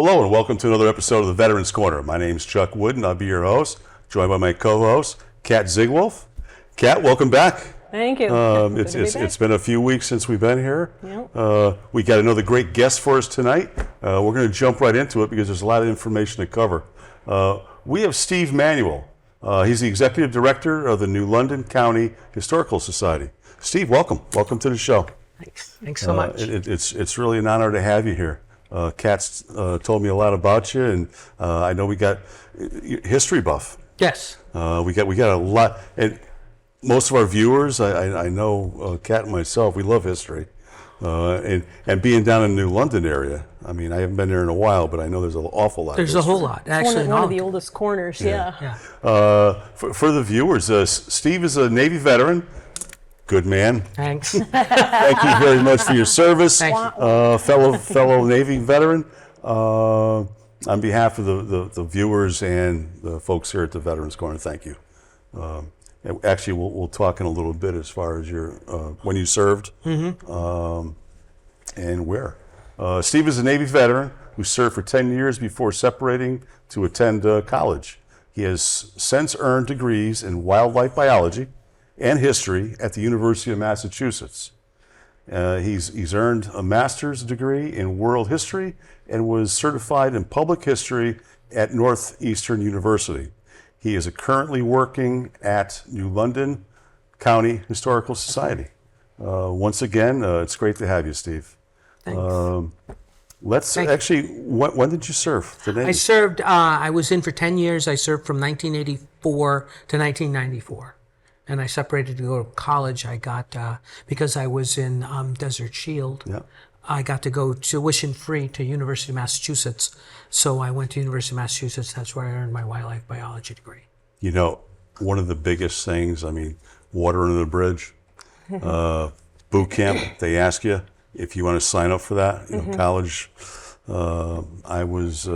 Hello and welcome to another episode of the Veterans Corner. My name's Chuck Woodin. I'll be your host, joined by my co-host, Kat Zigwolf. Kat, welcome back. Thank you. It's been a few weeks since we've been here. Yep. We got another great guest for us tonight. We're going to jump right into it because there's a lot of information to cover. We have Steve Manuel. He's the Executive Director of the New London County Historical Society. Steve, welcome. Welcome to the show. Thanks so much. It's really an honor to have you here. Kat's told me a lot about you, and I know we got history buff. Yes. We got a lot, and most of our viewers, I know Kat and myself, we love history, and being down in the New London area. I mean, I haven't been there in a while, but I know there's an awful lot. There's a whole lot, actually. One of the oldest corners, yeah. For the viewers, Steve is a Navy veteran. Good man. Thanks. Thank you very much for your service, fellow Navy veteran. On behalf of the viewers and the folks here at the Veterans Corner, thank you. Actually, we'll talk in a little bit as far as your when you served and where. Steve is a Navy veteran who served for 10 years before separating to attend college. He has since earned degrees in wildlife biology and history at the University of Massachusetts. He's earned a master's degree in world history and was certified in public history at Northeastern University. He is currently working at New London County Historical Society. Once again, it's great to have you, Steve. Thanks. When did you serve? I served, I was in for 10 years. I served from 1984 to 1994. And I separated to go to college. I got, because I was in Desert Shield, I got to go tuition free to University of Massachusetts. So I went to University of Massachusetts. That's where I earned my wildlife biology degree. You know, one of the biggest things, I mean, water under the bridge, boot camp, they ask you if you want to sign up for that, college. I was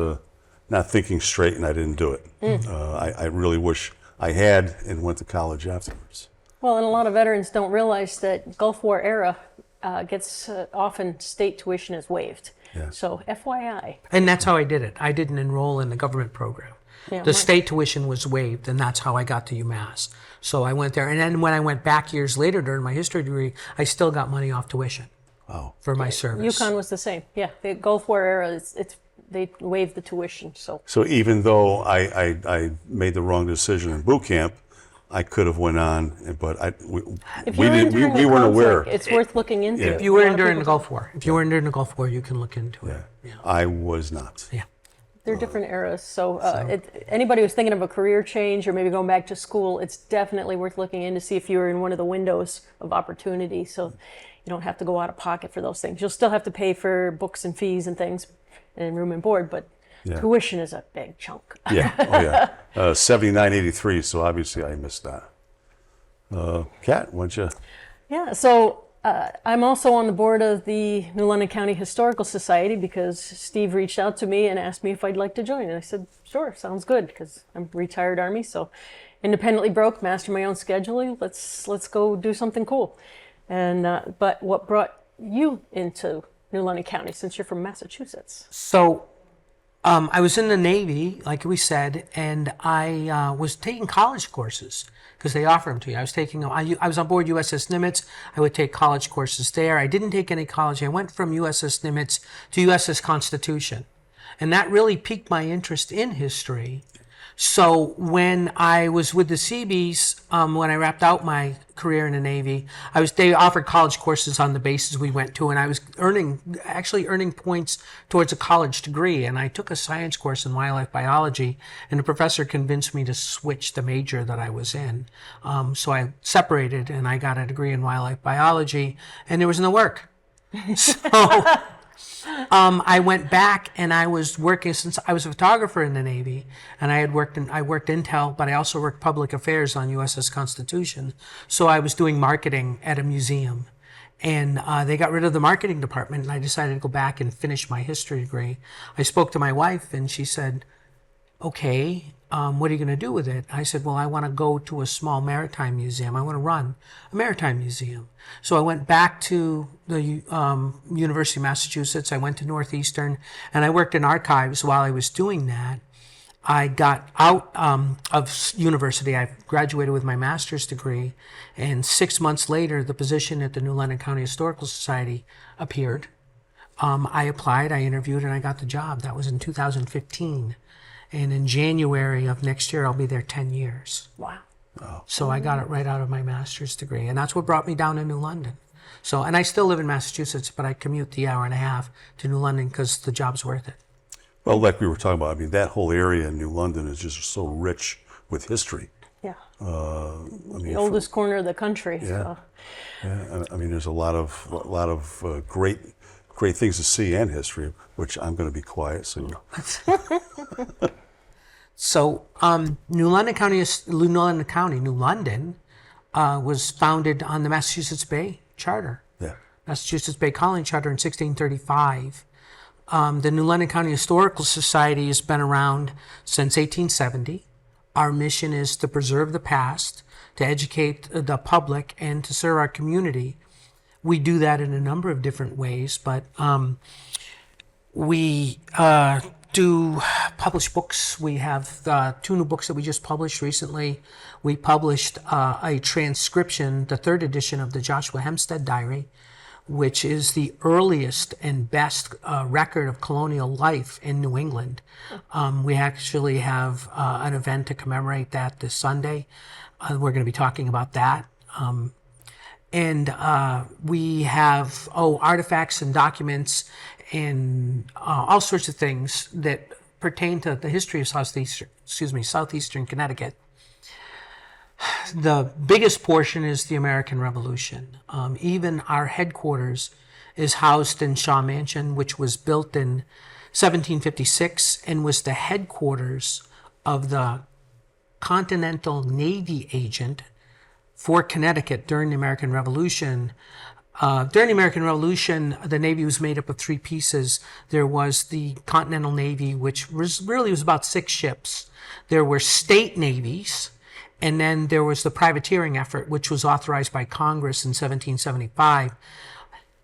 not thinking straight and I didn't do it. I really wish I had and went to college afterwards. Well, and a lot of veterans don't realize that Gulf War era gets often state tuition is waived. Yeah. So FYI. And that's how I did it. I didn't enroll in the government program. Yeah, the state tuition was waived, and that's how I got to UMass. So I went there. And then when I went back years later during my history degree, I still got money off tuition for my service. UConn was the same. Yeah, the Gulf War era, they waived the tuition. So even though I made the wrong decision in boot camp, I could have went on, but we weren't aware. It's worth looking into. If you were in during the Gulf War, you can look into it. Yeah. I was not. Yeah. They're different eras. So anybody who's thinking of a career change or maybe going back to school, it's definitely worth looking in to see if you're in one of the windows of opportunity. So you don't have to go out of pocket for those things. You'll still have to pay for books and fees and things and room and board, but tuition is a big chunk. $79.83, so obviously I missed that. Kat, why don't you? Yeah, so I'm also on the board of the New London County Historical Society because Steve reached out to me and asked me if I'd like to join. And I said, sure, sounds good, because I'm retired Army, so independently broke, master my own scheduling. Let's go do something cool. And but what brought you into New London County, since you're from Massachusetts? So I was in the Navy, like we said, and I was taking college courses because they offer them to you. I was on board USS Nimitz. I would take college courses there. I didn't take any college. I went from USS Nimitz to USS Constitution, and that really piqued my interest in history. So when I was with the Seabees, when I wrapped out my career in the Navy, they offered college courses on the bases we went to, and I was actually earning points towards a college degree. And I took a science course in wildlife biology, and the professor convinced me to switch the major that I was in. So I separated, and I got a degree in wildlife biology, and there was no work. So I went back and I was working, since I was a photographer in the Navy, and I worked intel, but I also worked public affairs on USS Constitution. So I was doing marketing at a museum, and they got rid of the marketing department, and I decided to go back and finish my history degree. I spoke to my wife, and she said, okay, what are you going to do with it? I said, well, I want to go to a small maritime museum. I want to run a maritime museum. So I went back to the University of Massachusetts. I went to Northeastern, and I worked in archives while I was doing that. I got out of university. I graduated with my master's degree, and 6 months later, the position at the New London County Historical Society appeared. I applied, I interviewed, and I got the job. That was in 2015. And in January of next year, I'll be there 10 years. Wow. So I got it right out of my master's degree. And that's what brought me down to New London. So, and I still live in Massachusetts, but I commute the hour and a half to New London because the job's worth it. Well, like we were talking about, I mean, that whole area in New London is just so rich with history. Yeah. I mean, The oldest corner of the country. Yeah. So. Yeah, I mean, there's a lot of great things to see and history, which I'm going to be quiet. So. So, New London was founded on the Massachusetts Bay Charter. Yeah. Massachusetts Bay Colony Charter in 1635. The New London County Historical Society has been around since 1870. Our mission is to preserve the past, to educate the public, and to serve our community. We do that in a number of different ways, but we do publish books. We have 2 new books that we just published recently. We published a transcription, the 3rd edition of the Joshua Hempstead Diary, which is the earliest and best record of colonial life in New England. We actually have an event to commemorate that this Sunday. We're going to be talking about that. And we have artifacts and documents and all sorts of things that pertain to the history of southeastern Connecticut. The biggest portion is the American Revolution. Even our headquarters is housed in Shaw Mansion, which was built in 1756 and was the headquarters of the Continental Navy agent for Connecticut during the American Revolution. During the American Revolution, the Navy was made up of 3 pieces. There was the Continental Navy, which was about 6 ships. There were state navies, and then there was the privateering effort, which was authorized by Congress in 1775.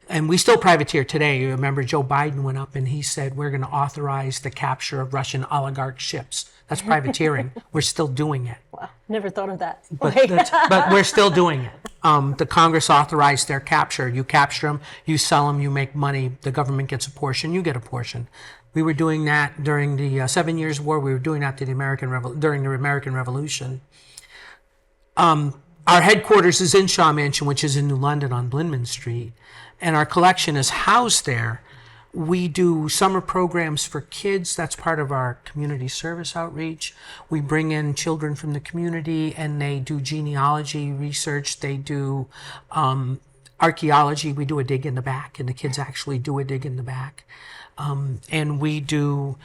And we still privateer today. You remember Joe Biden went up and he said, we're going to authorize the capture of Russian oligarch ships. That's privateering. We're still doing it. Wow. Never thought of that. But we're still doing it. The Congress authorized their capture. You capture them, you sell them, you make money. The government gets a portion, you get a portion. We were doing that during the 7 Years' War. We were doing that during the American Revolution. Our headquarters is in Shaw Mansion, which is in New London on Blinman Street, and our collection is housed there. We do summer programs for kids. That's part of our community service outreach. We bring in children from the community, and they do genealogy research. They do archaeology. We do a dig in the back, and the kids actually do a dig in the back. And we do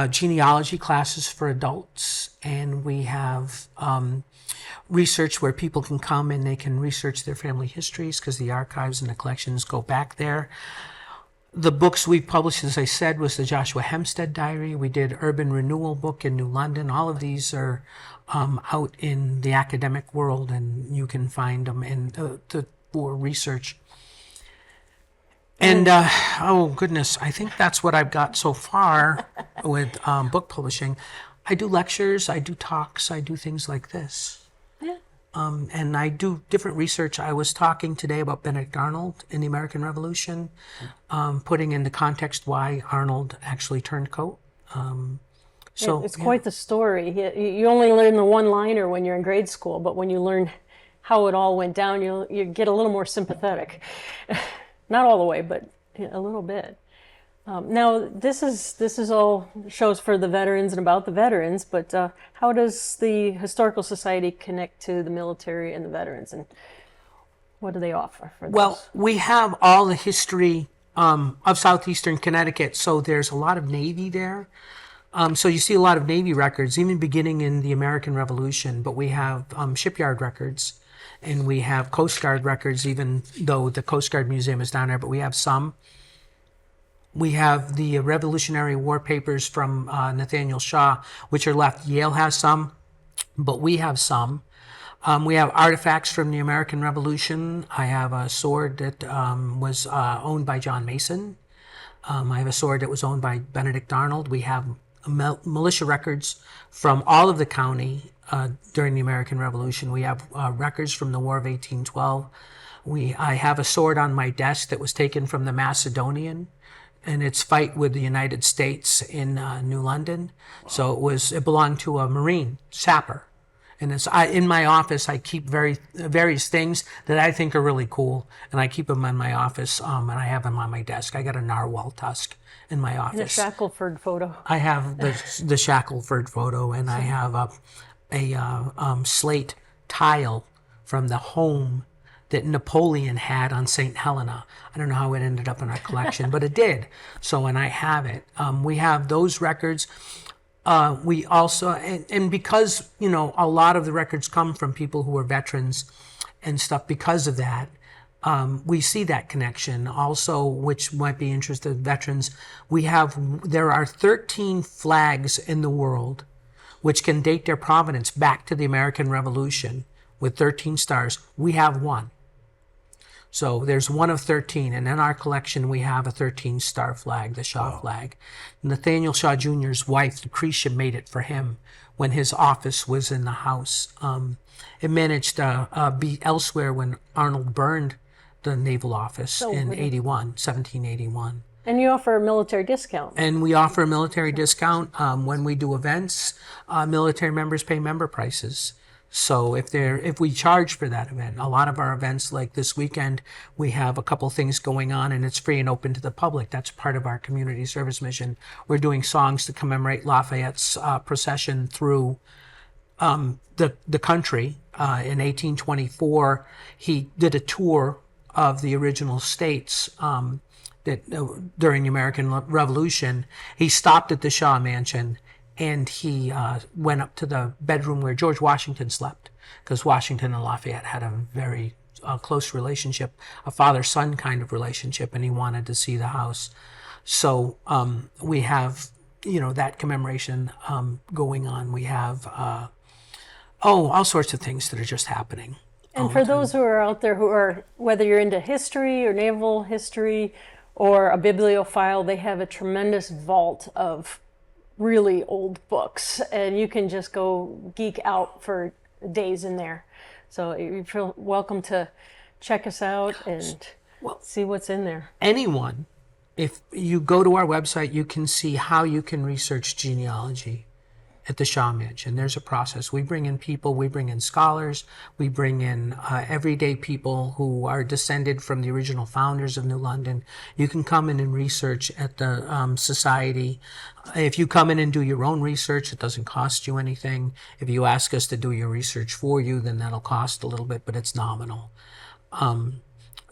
genealogy classes for adults, and we have research where people can come and they can research their family histories because the archives and the collections go back there. The books we've published, as I said, was the Joshua Hempstead Diary. We did Urban Renewal book in New London. All of these are out in the academic world, and you can find them for research. And, oh goodness, I think that's what I've got so far with book publishing. I do lectures, I do talks, I do things like this. Yeah. And I do different research. I was talking today about Benedict Arnold in the American Revolution, putting into context why Arnold actually turned coat. It's quite the story. You only learn the one-liner when you're in grade school, but when you learn how it all went down, you get a little more sympathetic. Not all the way, but a little bit. Now, this is all shows for the veterans and about the veterans, but how does the Historical Society connect to the military and the veterans, and what do they offer for this? Well, we have all the history of southeastern Connecticut, so there's a lot of Navy there. So you see a lot of Navy records, even beginning in the American Revolution, but we have shipyard records, and we have Coast Guard records, even though the Coast Guard Museum is down there, but we have some. We have the Revolutionary War papers from Nathaniel Shaw, which are left. Yale has some, but we have some. We have artifacts from the American Revolution. I have a sword that was owned by John Mason. I have a sword that was owned by Benedict Arnold. We have militia records from all of the county during the American Revolution. We have records from the War of 1812. I have a sword on my desk that was taken from the Macedonian in its fight with the United States in New London. So it belonged to a Marine sapper. And in my office, I keep various things that I think are really cool, and I keep them in my office, and I have them on my desk. I got a narwhal tusk in my office. And a Shackelford photo. I have the Shackelford photo, and I have a slate tile from the home that Napoleon had on St. Helena. I don't know how it ended up in our collection, but it did. So, and I have it. We have those records. We also, and because, a lot of the records come from people who are veterans and stuff, because of that, we see that connection also, which might be interested in veterans. There are 13 flags in the world which can date their provenance back to the American Revolution with 13 stars. We have one. So there's one of 13, and in our collection we have a 13-star flag, the Shaw flag. Nathaniel Shaw Jr.'s wife, Lucretia, made it for him when his office was in the house. It managed to be elsewhere when Arnold burned the naval office in 1781. And you offer a military discount. And we offer a military discount when we do events. Military members pay member prices. So if we charge for that event, a lot of our events, like this weekend, we have a couple things going on, and it's free and open to the public. That's part of our community service mission. We're doing songs to commemorate Lafayette's procession through the country. In 1824, he did a tour of the original states during the American Revolution. He stopped at the Shaw Mansion, and he went up to the bedroom where George Washington slept, because Washington and Lafayette had a very close relationship, a father-son kind of relationship, and he wanted to see the house. So we have, that commemoration going on. We have, all sorts of things that are just happening. And for those who are out there who are, whether you're into history or naval history or a bibliophile, they have a tremendous vault of really old books, and you can just go geek out for days in there. So you feel welcome to check us out and see what's in there. Anyone, if you go to our website, you can see how you can research genealogy at the Shaw Mansion. There's a process. We bring in people, we bring in scholars, we bring in everyday people who are descended from the original founders of New London. You can come in and research at the society. If you come in and do your own research, it doesn't cost you anything. If you ask us to do your research for you, then that'll cost a little bit, but it's nominal.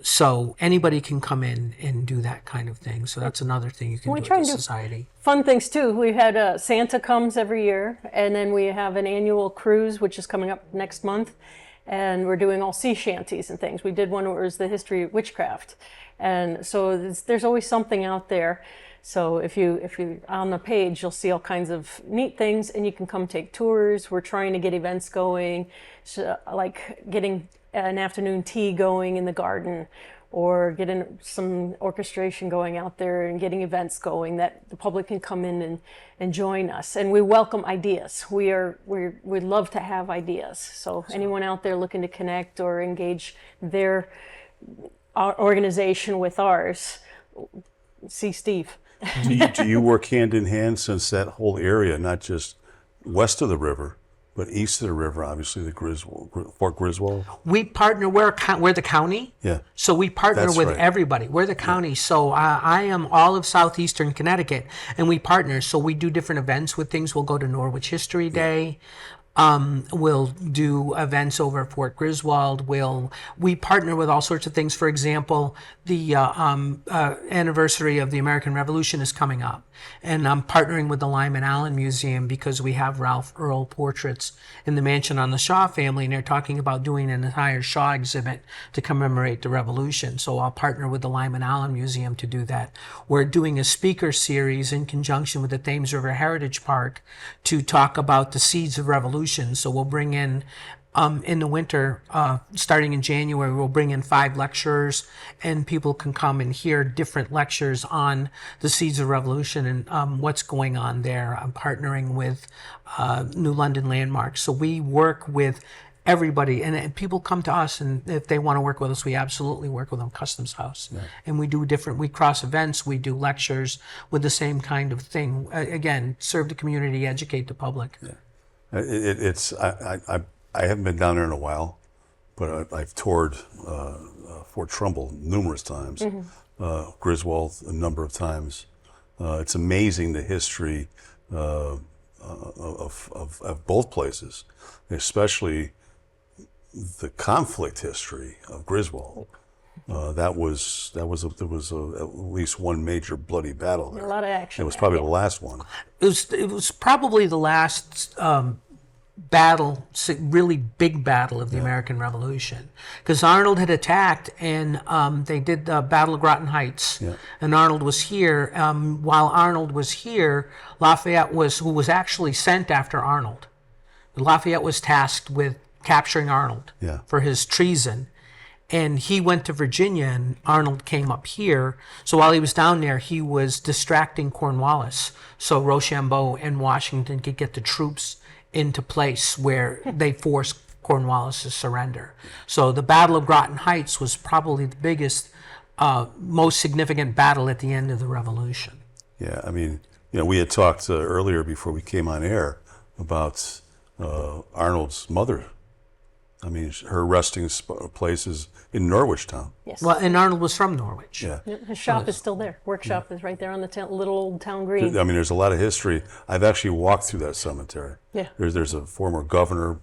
So anybody can come in and do that kind of thing. So that's another thing you can do at the society. Fun things too. We had Santa comes every year, and then we have an annual cruise, which is coming up next month, and we're doing all sea shanties and things. We did one where it was the history of witchcraft, and so there's always something out there. So if you're on the page, you'll see all kinds of neat things, and you can come take tours. We're trying to get events going, so, like getting an afternoon tea going in the garden, or getting some orchestration going out there and getting events going that the public can come in and join us. And we welcome ideas. We'd love to have ideas. So anyone out there looking to connect or engage their organization with ours, see Steve. Do you work hand in hand, since that whole area, not just west of the river, but east of the river, obviously the Fort Griswold? We partner, we're the county. Yeah. So we partner with right. everybody. We're the county. So I am all of southeastern Connecticut, and we partner. So we do different events with things. We'll go to Norwich History Day. We'll do events over at Fort Griswold. We partner with all sorts of things. For example, the anniversary of the American Revolution is coming up, and I'm partnering with the Lyman Allen Museum because we have Ralph Earl portraits in the mansion on the Shaw family, and they're talking about doing an entire Shaw exhibit to commemorate the Revolution. So I'll partner with the Lyman Allen Museum to do that. We're doing a speaker series in conjunction with the Thames River Heritage Park to talk about the seeds of revolution. So we'll bring in the winter, starting in January, we'll bring in 5 lecturers, and people can come and hear different lectures on the seeds of revolution and what's going on there. I'm partnering with New London Landmarks. So we work with everybody, and people come to us, and if they want to work with us, we absolutely work with them. Customs House, and we cross events, we do lectures with the same kind of thing. Again, serve the community, educate the public. I haven't been down there in a while, but I've toured Fort Trumbull numerous times, Griswold a number of times. It's amazing the history of both places, especially the conflict history of Griswold. There was at least one major bloody battle there. A lot of action. It was probably the last one. It was probably the last battle, really big battle of the American Revolution, because Arnold had attacked, and they did the Battle of Groton Heights, and Arnold was here. While Arnold was here, Lafayette who was actually sent after Arnold. Lafayette was tasked with capturing Arnold for his treason, and he went to Virginia, and Arnold came up here. So while he was down there, he was distracting Cornwallis, so Rochambeau and Washington could get the troops into place where they forced Cornwallis to surrender. So the Battle of Groton Heights was probably the biggest, most significant battle at the end of the Revolution. Yeah, I mean, we had talked earlier before we came on air about Arnold's mother. I mean, her resting place is in Norwich Town. Yes. Well, and Arnold was from Norwich. Yeah. His shop is still there. Workshop is right there on the little old town green. I mean, there's a lot of history. I've actually walked through that cemetery. Yeah. There's a former governor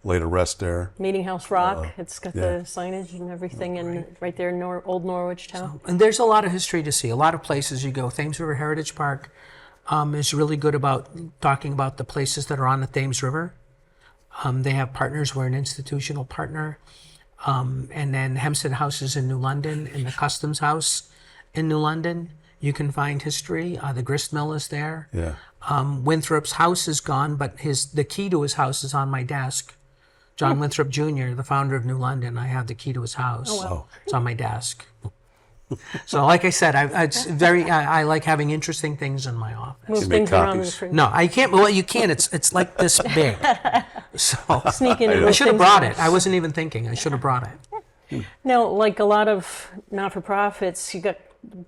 laid to rest there. Meeting House Rock. It's got the signage and everything, and right there in Old Norwich Town. And there's a lot of history to see. A lot of places you go. Thames River Heritage Park is really good about talking about the places that are on the Thames River. They have partners. We're an institutional partner. And then Hempstead House is in New London, and the Customs House in New London. You can find history. The grist mill is there. Yeah. Winthrop's house is gone, but the key to his house is on my desk. John Winthrop Jr., the founder of New London, I have the key to his house. Oh, wow. It's on my desk. So, like I said, I like having interesting things in my office. Move You make things around in the copies. fridge. No, I can't. Well, you can. It's like this big. So Sneak in and I move should have things brought around. it. I wasn't even thinking. I should have brought it. Now, like a lot of not-for-profits, you got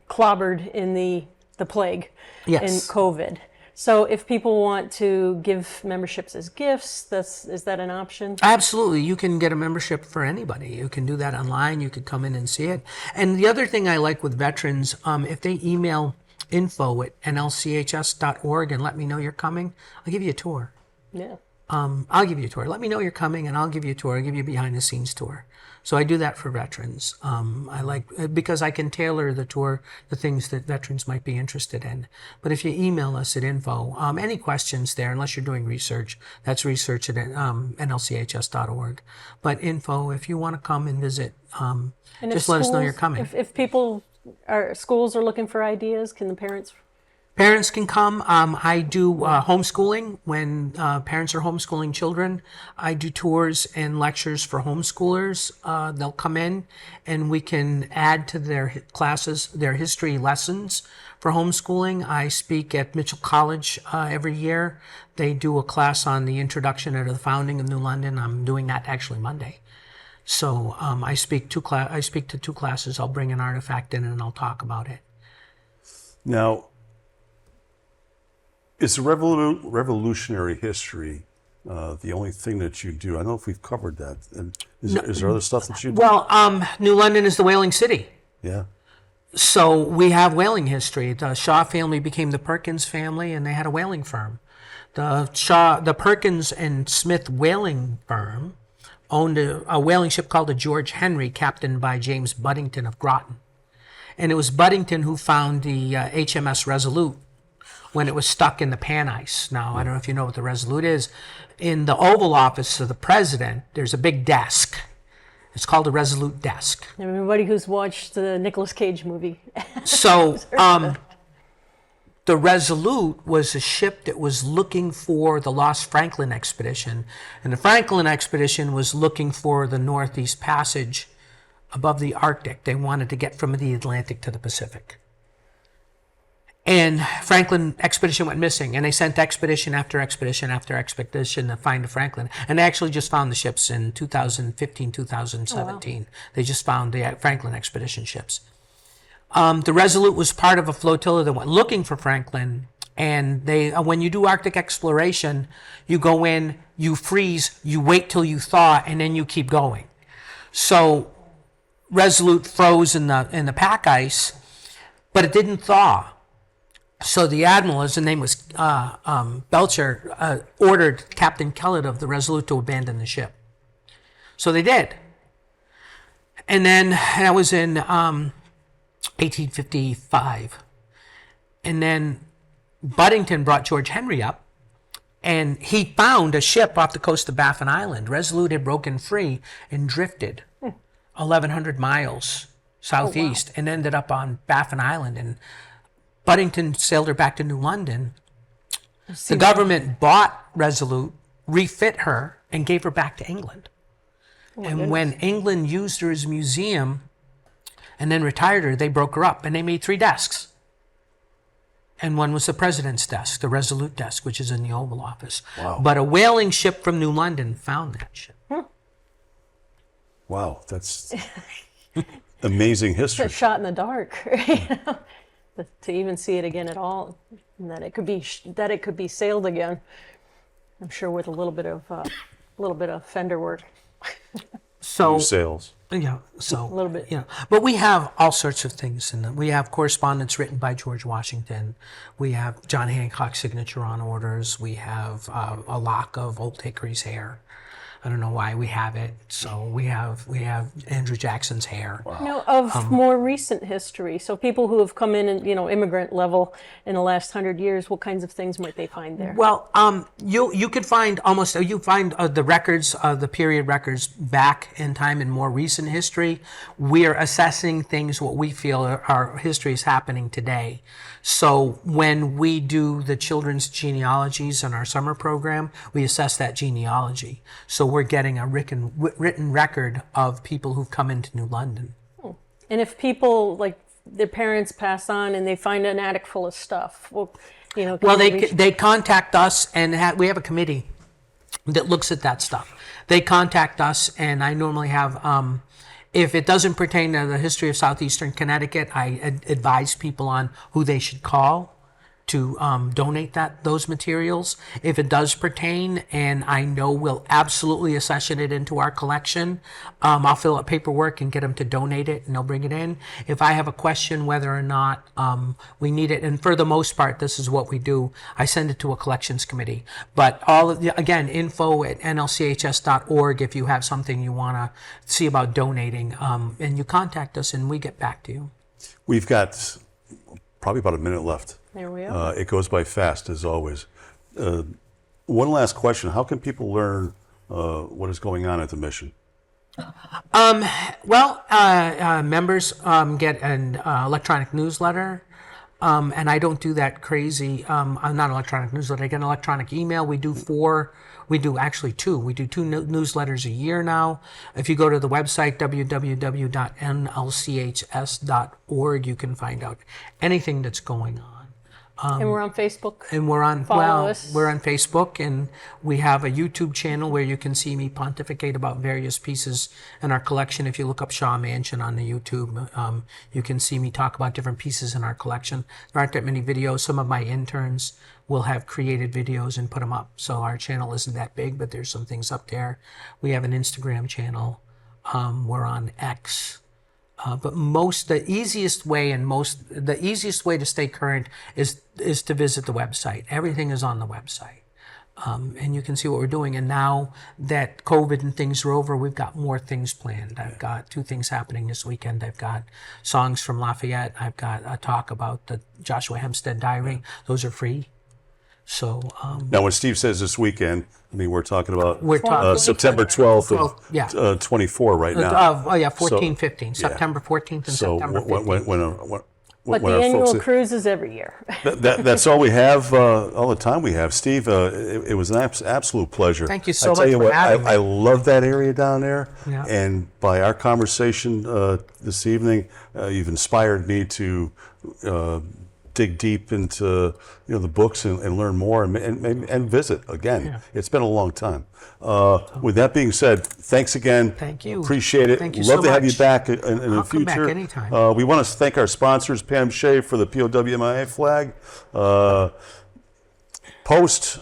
clobbered in the plague Yes. and COVID. So if people want to give memberships as gifts, is that an option? Absolutely. You can get a membership for anybody. You can do that online. You could come in and see it. And the other thing I like with veterans, if they email info@nlchs.org and let me know you're coming, I'll give you a tour. Yeah. I'll give you a tour. Let me know you're coming, and I'll give you a tour. I'll give you a behind-the-scenes tour. So I do that for veterans. I like because I can tailor the tour to things that veterans might be interested in. But if you email us at info, any questions there, unless you're doing research, that's research at nlchs.org. But info, if you want to come and visit, And if just let us know schools- you're coming. If schools are looking for ideas, can the parents? Parents can come. I do homeschooling. When parents are homeschooling children, I do tours and lectures for homeschoolers. They'll come in, and we can add to their classes, their history lessons for homeschooling. I speak at Mitchell College every year. They do a class on the introduction to the founding of New London. I'm doing that actually Monday. So I speak to two classes. I'll bring an artifact in, and I'll talk about it. Now, is revolutionary history the only thing that you do? I don't know if we've covered that. And is there other stuff that you do? Well, New London is the whaling city. Yeah. So we have whaling history. The Shaw family became the Perkins family, and they had a whaling firm. The Perkins and Smith whaling firm owned a whaling ship called the George Henry, captained by James Buddington of Groton. And it was Buddington who found the HMS Resolute when it was stuck in the pan ice. Now, I don't know if you know what the Resolute is. In the Oval Office of the President, there's a big desk. It's called the Resolute desk. Everybody who's watched the Nicolas Cage movie. So, the Resolute was a ship that was looking for the lost Franklin expedition. And the Franklin expedition was looking for the Northeast Passage above the Arctic. They wanted to get from the Atlantic to the Pacific. And Franklin expedition went missing, and they sent expedition after expedition after expedition to find the Franklin. And they actually just found the ships in 2015, 2017. Oh, wow. They just found the Franklin expedition ships. The Resolute was part of a flotilla that went looking for Franklin. And they, when you do Arctic exploration, you go in, you freeze, you wait till you thaw, and then you keep going. So Resolute froze in the pack ice, but it didn't thaw. So the admiral, his name was Belcher, ordered Captain Kellett of the Resolute to abandon the ship. So they did. And then that was in 1855. And then Buddington brought George Henry up, and he found a ship off the coast of Baffin Island. Resolute had broken free and drifted 1,100 miles southeast and ended up on Baffin Island. And Buddington sailed her back to New London. The government bought Resolute, refit her, and gave her back to England. And when England used her as a museum and then retired her, they broke her up, and they made 3 desks. And one was the president's desk, the Resolute desk, which is in the Oval Office. Wow. But a whaling ship from New London found that ship. Wow, that's amazing history. It's a shot in the dark. But to even see it again at all, and that it could be sailed again, I'm sure with a little bit of fender work. So new sails. Yeah, so a little bit. Yeah, but we have all sorts of things, and we have correspondence written by George Washington. We have John Hancock's signature on orders. We have a lock of Old Hickory's hair. I don't know why we have it. So we have Andrew Jackson's hair. Wow. You know, of more recent history. So people who have come in and, immigrant level in the last 100 years, what kinds of things might they find there? Well, you could find the records, the period records back in time in more recent history. We're assessing things what we feel our history is happening today. So when we do the children's genealogies in our summer program, we assess that genealogy. So we're getting a written record of people who've come into New London. And if people, like their parents pass on and they find an attic full of stuff, they contact us, and we have a committee that looks at that stuff. They contact us, and I normally have, if it doesn't pertain to the history of southeastern Connecticut, I advise people on who they should call to donate those materials. If it does pertain, and I know we'll absolutely accession it into our collection, I'll fill out paperwork and get them to donate it, and they'll bring it in. If I have a question whether or not we need it, and for the most part, this is what we do, I send it to a collections committee. But again, info@nlchs.org if you have something you want to see about donating, and you contact us and we get back to you. We've got probably about a minute left. There we are. It goes by fast, as always. One last question. How can people learn what is going on at the mission? Members get an electronic newsletter, and I don't do that crazy. I'm not an electronic newsletter. I get an electronic email. We do actually two. We do 2 newsletters a year now. If you go to the website, www.nlchs.org, you can find out anything that's going on. And we're on Facebook. And we're on us. We're on Facebook, and we have a YouTube channel where you can see me pontificate about various pieces in our collection. If you look up Shaw Mansion on the YouTube, you can see me talk about different pieces in our collection. There aren't that many videos. Some of my interns will have created videos and put them up. So our channel isn't that big, but there's some things up there. We have an Instagram channel. We're on X. But the easiest way to stay current is to visit the website. Everything is on the website. And you can see what we're doing. And now that COVID and things are over, we've got more things planned. I've got 2 things happening this weekend. I've got songs from Lafayette. I've got a talk about the Joshua Hempstead Diary. Those are free. So Now, when Steve says this weekend, I mean, we're talking about September 12th of 12th, 24 right now. 14, 15. September 14th and So September 15th. But the annual cruise is every year. That's all we have, all the time we have. Steve, it was an absolute pleasure. Thank you so I tell much you for what, having me. I love that area down there. Yeah. And by our conversation this evening, you've inspired me to dig deep into the books and learn more and visit again. Yeah. It's been a long time. With that being said, thanks again. Thank you. Appreciate it. Thank you Love so to have you much. back in the I'll come future. back anytime. We want to thank our sponsors, Pam Shea for the POWMIA flag. Post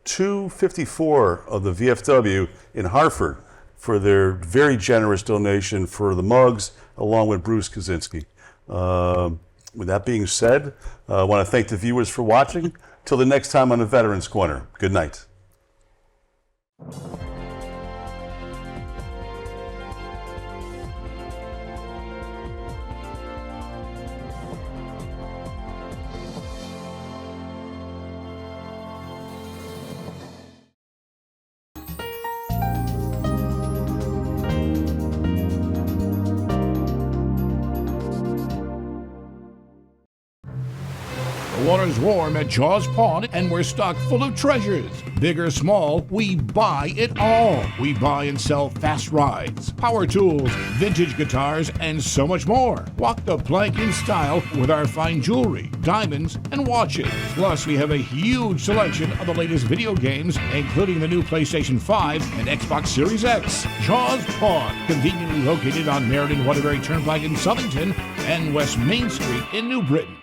254 of the VFW in Hartford for their very generous donation for the mugs, along with Bruce Kaczynski. With that being said, I want to thank the viewers for watching. Till the next time on the Veterans Corner. Good night. The water's warm at Jaws Pond, and we're stocked full of treasures. Big or small, we buy it all. We buy and sell fast rides, power tools, vintage guitars, and so much more. Walk the plank in style with our fine jewelry, diamonds, and watches. Plus, we have a huge selection of the latest video games, including the new PlayStation 5 and Xbox Series X. Jaws Pond, conveniently located on Meriden Waterbury Turnpike in Southington and West Main Street in New Britain.